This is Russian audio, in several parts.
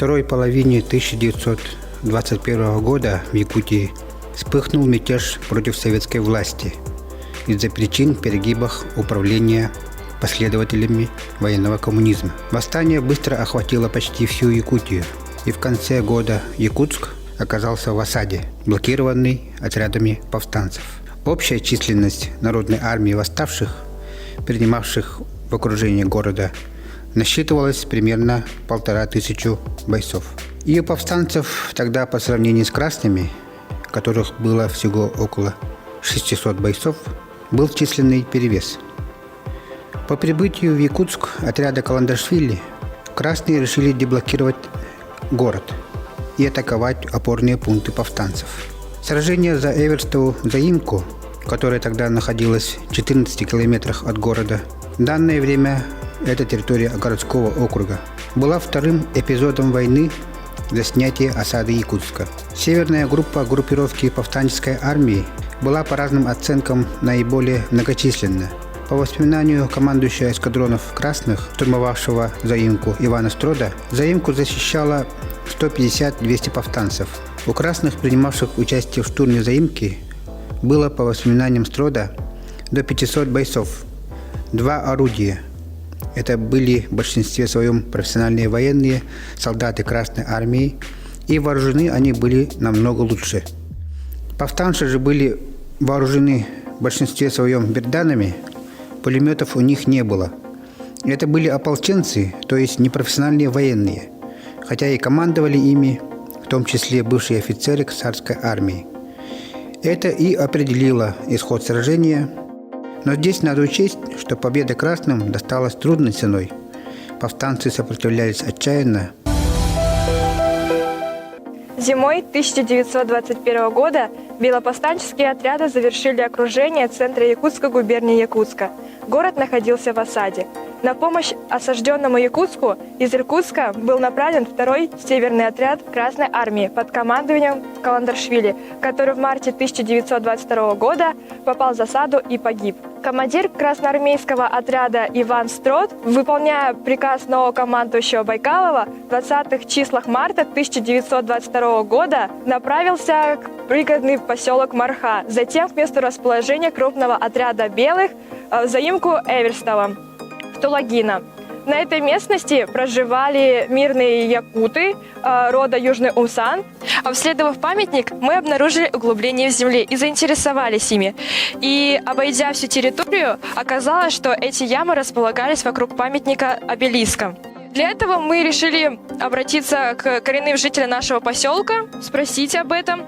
второй половине 1921 года в Якутии вспыхнул мятеж против советской власти из-за причин перегибов управления последователями военного коммунизма. Восстание быстро охватило почти всю Якутию, и в конце года Якутск оказался в осаде, блокированный отрядами повстанцев. Общая численность Народной армии восставших, принимавших в окружение города, насчитывалась примерно 1500 бойцов. И у повстанцев тогда, по сравнению с красными, которых было всего около 600 бойцов, был численный перевес. По прибытию в Якутск отряда Каландрашвили красные решили деблокировать город и атаковать опорные пункты повстанцев. Сражение за Эверстову заимку, которая тогда находилась в 14 километрах от города, в данное время это территория городского округа, была вторым эпизодом войны за снятие осады Якутска. Северная группа группировки повстанческой армии была по разным оценкам наиболее многочисленна. По воспоминанию командующего эскадронов красных, штурмовавшего заимку Ивана Строда, заимку защищало 150-200 повстанцев. У красных, принимавших участие в штурме заимки, было, по воспоминаниям Строда, до 500 бойцов, 2 орудия. Это были в большинстве своем профессиональные военные, солдаты Красной армии, и вооружены они были намного лучше. Повстанцы же были вооружены в большинстве своем берданами, пулеметов у них не было. Это были ополченцы, то есть непрофессиональные военные, хотя и командовали ими, в том числе бывшие офицеры царской армии. Это и определило исход сражения. Но здесь надо учесть, что победа красным досталась трудной ценой. Повстанцы сопротивлялись отчаянно. Зимой 1921 года белопостанческие отряды завершили окружение центра Якутской губернии Якутска. Город находился в осаде. На помощь осажденному Якутску из Иркутска был направлен второй северный отряд Красной армии под командованием Каландрашвили, который в марте 1922 года попал в засаду и погиб. Командир красноармейского отряда Иван Строд, выполняя приказ нового командующего Байкалова, в 20-х числах марта 1922 года направился к пригородный поселок Марха, затем к месту расположения крупного отряда белых в заимку Эверстова, в Тулагино. На этой местности проживали мирные якуты рода Южный Умсан. Обследовав памятник, мы обнаружили углубления в земле и заинтересовались ими. И, обойдя всю территорию, оказалось, что эти ямы располагались вокруг памятника обелиска. Для этого мы решили обратиться к коренным жителям нашего поселка, спросить об этом.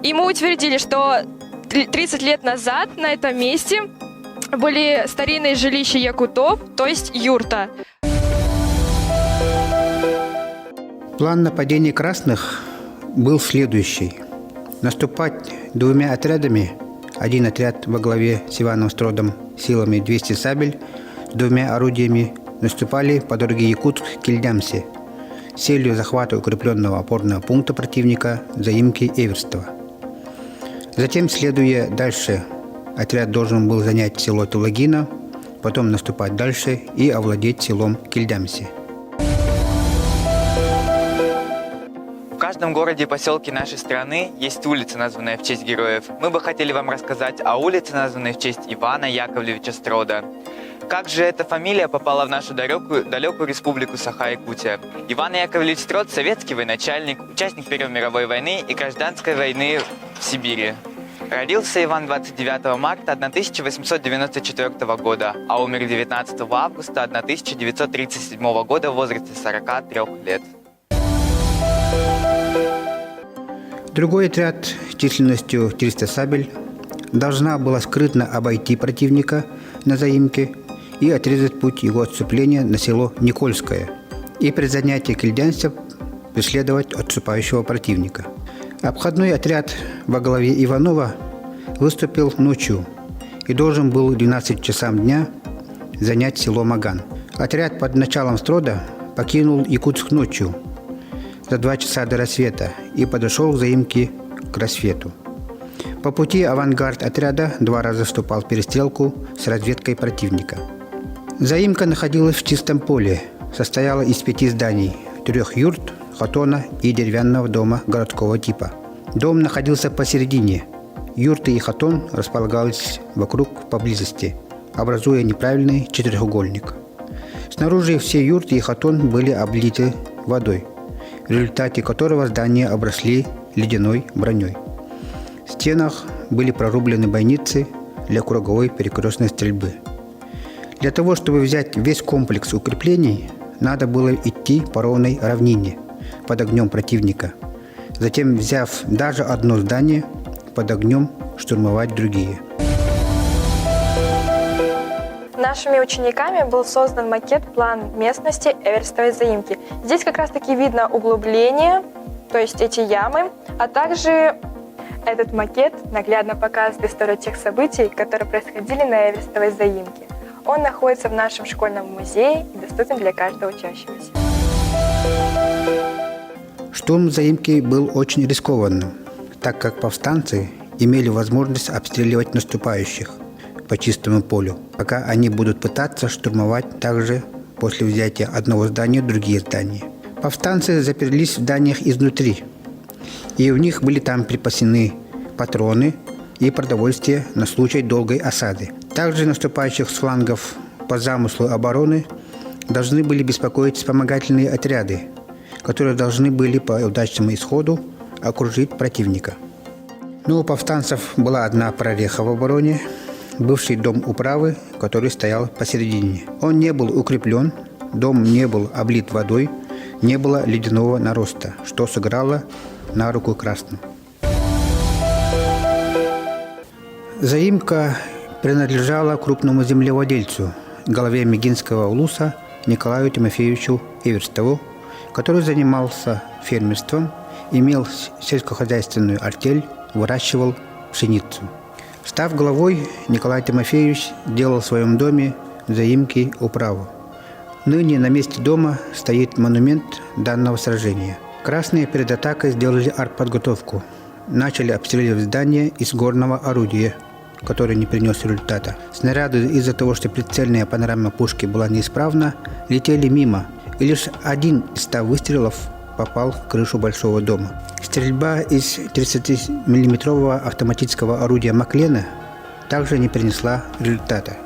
И мы утвердили, что 30 лет назад на этом месте были старинные жилища якутов, то есть юрта. План нападения красных был следующий. Наступать двумя отрядами, один отряд во главе с Иваном Стродом силами 200 сабель, с 2 орудиями наступали по дороге Якутск-Кильдямсе с целью захвата укрепленного опорного пункта противника заимки Эверстова. Затем, следуя дальше, отряд должен был занять село Тулагино, потом наступать дальше и овладеть селом Кильдямсе. В каждом городе и поселке нашей страны есть улица, названная в честь героев. Мы бы хотели вам рассказать о улице, названной в честь Ивана Яковлевича Строда. Как же эта фамилия попала в нашу далекую республику Саха-Якутия? Иван Яковлевич Строд – советский военачальник, участник Первой мировой войны и гражданской войны в Сибири. Родился Иван 29 марта 1894 года, а умер 19 августа 1937 года в возрасте 43 лет. Другой отряд численностью 300 сабель должна была скрытно обойти противника на заимке и отрезать путь его отступления на село Никольское и при занятии Кильдянца преследовать отступающего противника. Обходной отряд во главе Иванова выступил ночью и должен был в 12 часам дня занять село Маган. Отряд под началом Строда покинул Якутск ночью за 2 часа до рассвета и подошел к заимке к рассвету. По пути авангард отряда 2 раза вступал в перестрелку с разведкой противника. Заимка находилась в чистом поле, состояла из 5 зданий, 3 юрт, хатона и деревянного дома городского типа. Дом находился посередине. Юрты и хатон располагались вокруг поблизости, образуя неправильный четырехугольник. Снаружи все юрты и хатон были облиты водой, в результате которого здания обросли ледяной броней. В стенах были прорублены бойницы для круговой перекрестной стрельбы. Для того, чтобы взять весь комплекс укреплений, надо было идти по ровной равнине под огнем противника. Затем, взяв даже одно здание, под огнем штурмовать другие. Нашими учениками был создан макет-план местности Эверестовой заимки. Здесь как раз-таки видно углубление, то есть эти ямы, а также этот макет наглядно показывает историю тех событий, которые происходили на Эверестовой заимке. Он находится в нашем школьном музее и доступен для каждого учащегося. Штурм заимки был очень рискованным, так как повстанцы имели возможность обстреливать наступающих по чистому полю, пока они будут пытаться штурмовать также после взятия одного здания другие здания. Повстанцы заперлись в зданиях изнутри, и у них были там припасены патроны и продовольствие на случай долгой осады. Также наступающих с флангов по замыслу обороны должны были беспокоить вспомогательные отряды, которые должны были по удачному исходу окружить противника. Но у повстанцев была одна прореха в обороне – бывший дом управы, который стоял посередине. Он не был укреплен, дом не был облит водой, не было ледяного нароста, что сыграло на руку красным. Заимка принадлежала крупному землевладельцу, главе Мегинского улуса Николаю Тимофеевичу Эверстову, который занимался фермерством, имел сельскохозяйственную артель, выращивал пшеницу. Став главой, Николай Тимофеевич делал в своем доме заимки управу. Ныне на месте дома стоит монумент данного сражения. Красные перед атакой сделали артподготовку. Начали обстреливать здания из горного орудия, которое не принес результата. Снаряды из-за того, что прицельная панорама пушки была неисправна, летели мимо, и лишь один из 100 выстрелов попал в крышу большого дома. Стрельба из 30-мм автоматического орудия Маклена также не принесла результата.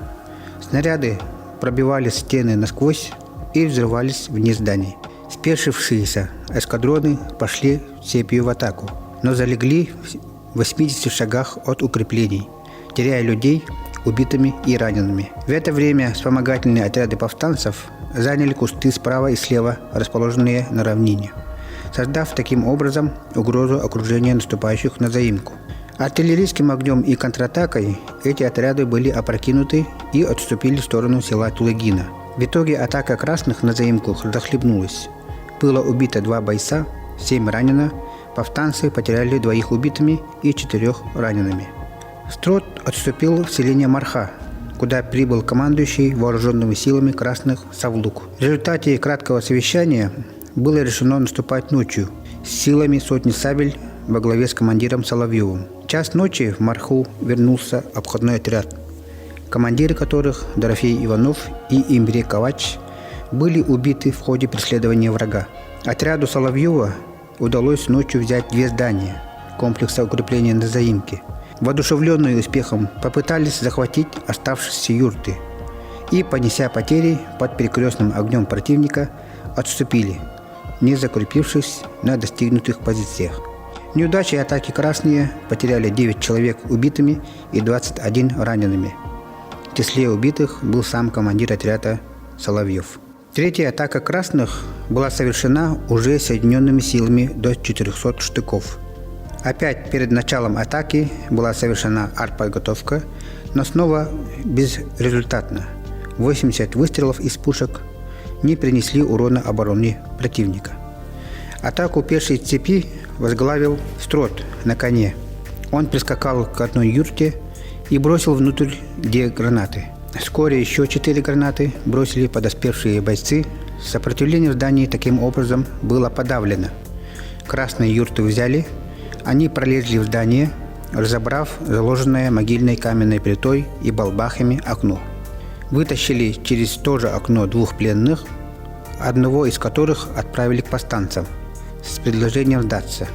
Снаряды пробивали стены насквозь и взрывались вне зданий. Спешившиеся эскадроны пошли цепью в атаку, но залегли в 80 шагах от укреплений, теряя людей убитыми и ранеными. В это время вспомогательные отряды повстанцев заняли кусты справа и слева, расположенные на равнине, создав таким образом угрозу окружения наступающих на заимку. Артиллерийским огнем и контратакой эти отряды были опрокинуты и отступили в сторону села Тулыгина. В итоге атака красных на заимку захлебнулась. Было убито 2 бойца, 7 ранено, повстанцы потеряли 2 убитыми и 4 ранеными. Строт отступил в селение Марха, куда прибыл командующий вооруженными силами красных Савлук. В результате краткого совещания было решено наступать ночью с силами сотни сабель во главе с командиром Соловьевым. В час ночи в Марху вернулся обходной отряд, командиры которых Дорофей Иванов и Имбрей Ковач были убиты в ходе преследования врага. Отряду Соловьева удалось ночью взять 2 здания комплекса укрепления на заимке. Воодушевленные успехом попытались захватить оставшиеся юрты и, понеся потери под перекрестным огнем противника, отступили, не закрепившись на достигнутых позициях. В неудаче атаки красные потеряли 9 человек убитыми и 21 ранеными. В числе убитых был сам командир отряда Соловьев. Третья атака красных была совершена уже соединенными силами до 400 штыков. Опять перед началом атаки была совершена артподготовка, но снова безрезультатно. 80 выстрелов из пушек не принесли урона обороне противника. Атаку пешей цепи возглавил Строт на коне. Он прискакал к одной юрте и бросил внутрь 2 гранаты. Вскоре еще 4 гранаты бросили подоспевшие бойцы. Сопротивление в здании таким образом было подавлено. Красные юрты взяли. Они пролезли в здание, разобрав заложенное могильной каменной плитой и балбахами окно. Вытащили через то же окно 2 пленных, одного из которых отправили к повстанцам. с предложением сдаться.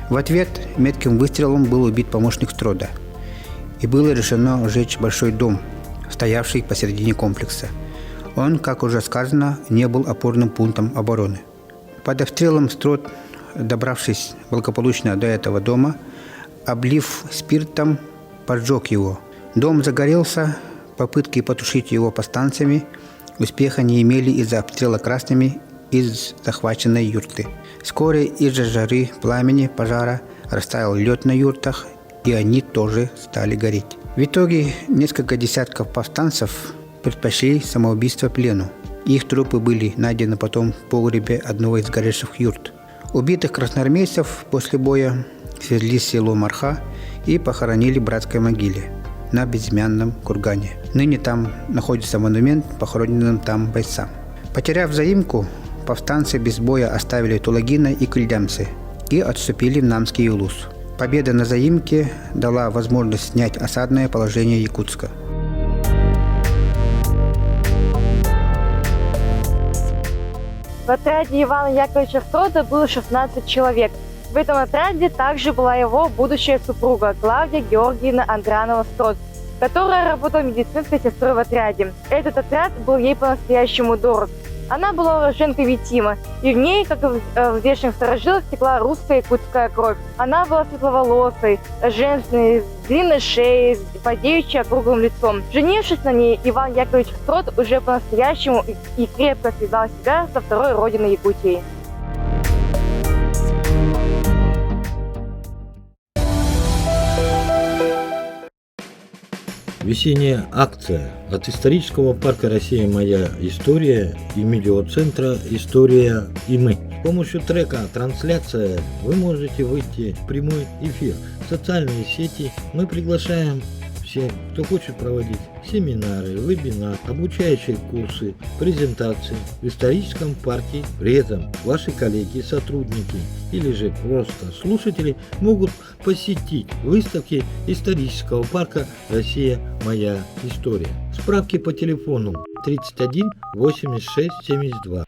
В ответ метким выстрелом был убит помощник Строда, и было решено сжечь большой дом, стоявший посередине комплекса. Он, как уже сказано, не был опорным пунктом обороны. Под обстрелом Строд, добравшись благополучно до этого дома, облив спиртом, поджег его. Дом загорелся, попытки потушить его повстанцами успеха не имели из-за обстрела красными из захваченной юрты. Вскоре из-за жары пламени пожара растаял лед на юртах, и они тоже стали гореть. В итоге несколько десятков повстанцев предпочли самоубийство плену. Их трупы были найдены потом в погребе одного из сгоревших юрт. Убитых красноармейцев после боя свезли в село Марха и похоронили в братской могиле на безымянном кургане. Ныне там находится монумент похороненным там бойцам. Потеряв заимку, повстанцы без боя оставили Тулагина и Кульдямцы и отступили в Намский Улус. Победа на заимке дала возможность снять осадное положение Якутска. В отряде Ивана Яковлевича Строда было 16 человек. В этом отряде также была его будущая супруга Клавдия Георгиевна Андранова-Строд, которая работала медицинской сестрой в отряде. Этот отряд был ей по-настоящему дорог. Она была уроженкой Витима, и в ней, как и в здешних старожилах, текла русская якутская кровь. Она была светловолосой, женственной, с длинной шеей, с по-девичьи округлым лицом. Женившись на ней, Иван Яковлевич Строд уже по-настоящему и крепко связал себя со второй родиной Якутии. Весенняя акция от исторического парка «Россия. Моя история» и медиацентра «История и мы». С помощью трека «Трансляция» вы можете выйти в прямой эфир в социальные сети. Мы приглашаем всех, кто хочет проводить семинары, вебинары, обучающие курсы, презентации в историческом парке. При этом ваши коллеги, сотрудники или же просто слушатели могут посетить выставки исторического парка «Россия. Моя история». Справки по телефону 31 86 72